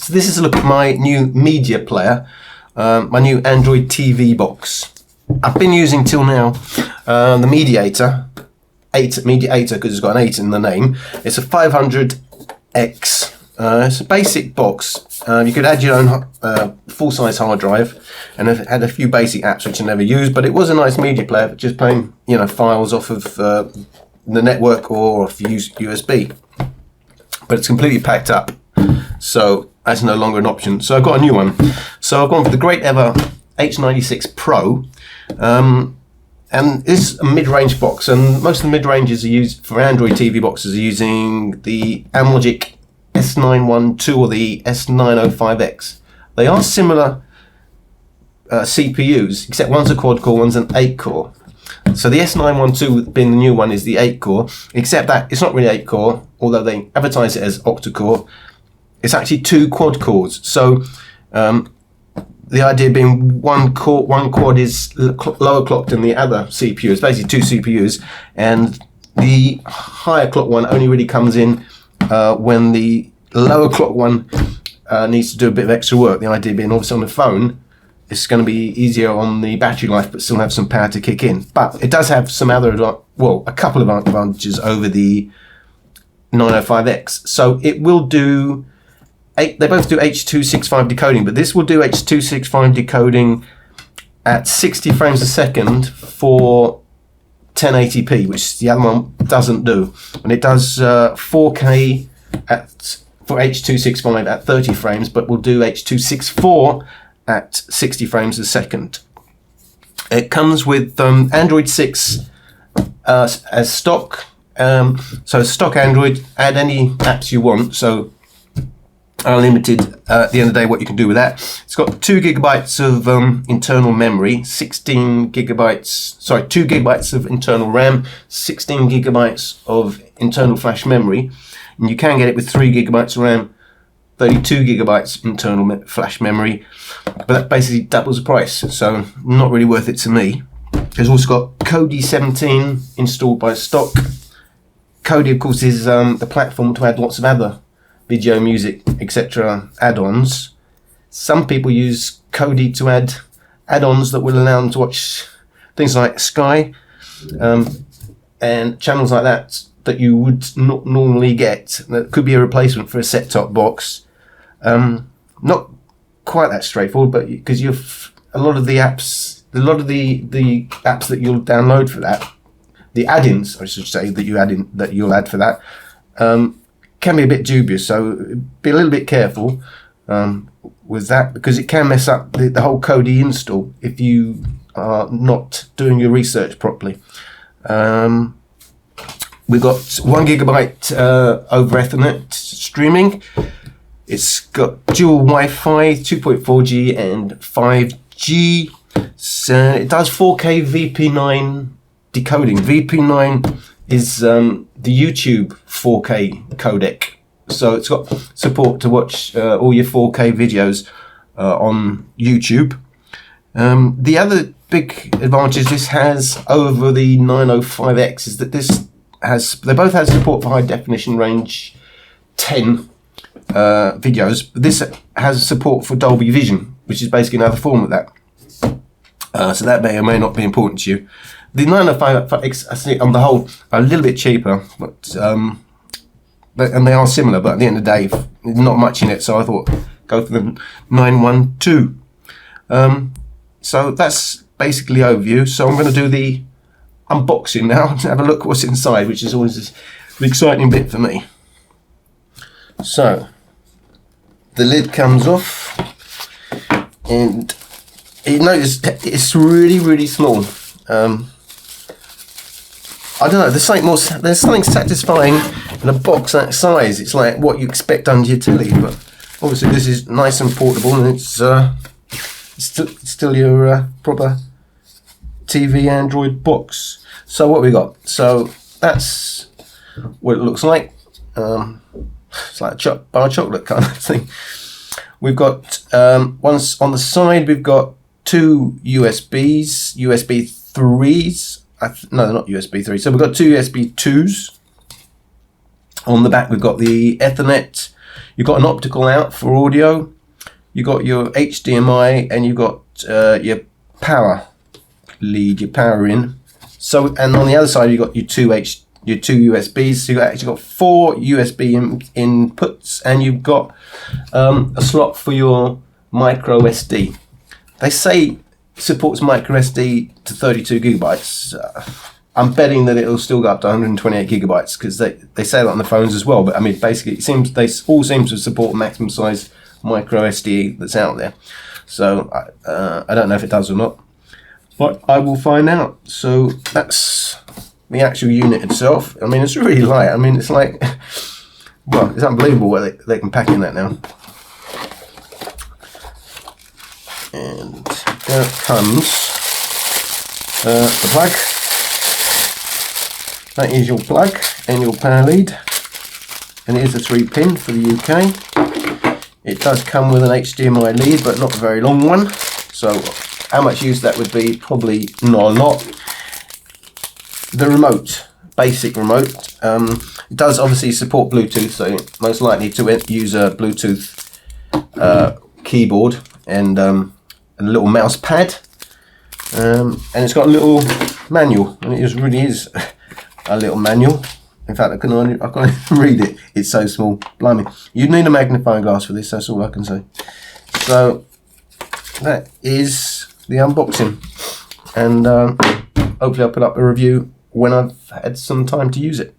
So this is a look at my new media player, my new Android TV box. I've been using till now the Mediator, Mediator because it's got an 8 in the name. It's a 500X. It's a basic box. You could add your own full-size hard drive, and it had a few basic apps which I never used, but it was a nice media player for just playing, you know, files off of the network or off USB. But it's completely packed up, so that's no longer an option. So I've got a new one. So I've gone for the Greatever H96 PRO, and this is a mid-range box, and most of the mid-ranges are used for Android TV boxes are using the Amlogic S912 or the S905X. They are similar CPUs, except one's a quad-core, one's an 8-core. So the S912 being the new one is the 8-core, except that it's not really 8-core, although they advertise it as octa-core. It's actually 2 quad-cores. So the idea being one quad is lower clocked than the other CPU. It's basically 2 CPUs, and the higher clock one only really comes in when the lower clock one needs to do a bit of extra work. The idea being, obviously on the phone, it's going to be easier on the battery life, but still have some power to kick in. But it does have some other, well, a couple of advantages over the 905X. So it will do, they both do H.265 decoding, but this will do H.265 decoding at 60 frames a second for 1080p, which the other one doesn't do. And it does 4K for H.265 at 30 frames, but will do H.264 at 60 frames a second. It comes with Android 6 as stock. So stock Android, add any apps you want. So unlimited, at the end of the day, what you can do with that. It's got 2 gigabytes of internal memory, 2 gigabytes of internal RAM, 16 gigabytes of internal flash memory, and you can get it with 3 gigabytes of RAM, 32 gigabytes internal flash memory, but that basically doubles the price, so not really worth it to me. It's also got Kodi 17 installed by stock. Kodi, of course, is the platform to add lots of other video, music, etc. add-ons. Some people use Kodi to add add-ons that will allow them to watch things like Sky and channels like that you would not normally get. That could be a replacement for a set-top box. Not quite that straightforward, but because a lot of the apps that you'll download for that, the add-ins, I should say, that you'll add for that, can be a bit dubious. So be a little bit careful with that, because it can mess up the whole Kodi install if you are not doing your research properly. We've got 1 gigabyte over Ethernet streaming. It's got dual Wi-Fi, 2.4G and 5G. So it does 4K VP9 decoding. VP9 is the YouTube 4K codec. So it's got support to watch all your 4K videos on YouTube. The other big advantage this has over the 905X is that they both have support for high definition range 10 videos. This has support for Dolby Vision, which is basically another form of that. So that may or may not be important to you. The 905X, I think, on the whole, are a little bit cheaper, but and they are similar. But at the end of the day, there's not much in it, so I thought go for the 912. So that's basically overview. So I'm going to do the unboxing now and have a look what's inside, which is always the exciting bit for me. So the lid comes off, and you notice it's really small. I don't know, there's something satisfying in a box that size. It's like what you expect under your telly, but obviously this is nice and portable, and it's still your proper TV Android box. So what we got? So that's what it looks like. It's like a bar of chocolate kind of thing. We've got once on the side, we've got 2 USBs, USB 3s. No, they're not USB 3s. So we've got 2 USB 2s. On the back, we've got the Ethernet You've got an optical out for audio. You've got your HDMI, and you've got your power lead, your power in. So, and on the other side, you've got your two USBs. So you've actually got 4 USB inputs, and you've got a slot for your MicroSD. They say it supports MicroSD to 32 gigabytes. I'm betting that it'll still go up to 128 gigabytes because they say that on the phones as well. But I mean, basically, it seems they all seem to support maximum size MicroSD that's out there. So I don't know if it does or not, but I will find out. So that's the actual unit itself. I mean, it's really light. I mean, it's like, well, it's unbelievable what they can pack in that now. And there comes the plug. That is your plug and your power lead, and it is a 3-pin for the UK. It does come with an HDMI lead, but not a very long one. So how much use that would be? Probably not a lot. The remote, basic remote, it does obviously support Bluetooth, so most likely to use a Bluetooth keyboard and a little mouse pad, and it's got a little manual, and it really is a little manual. In fact, I can't even read it. It's so small. Blimey. You'd need a magnifying glass for this, that's all I can say. So that is the unboxing, and hopefully I'll put up a review when I've had some time to use it.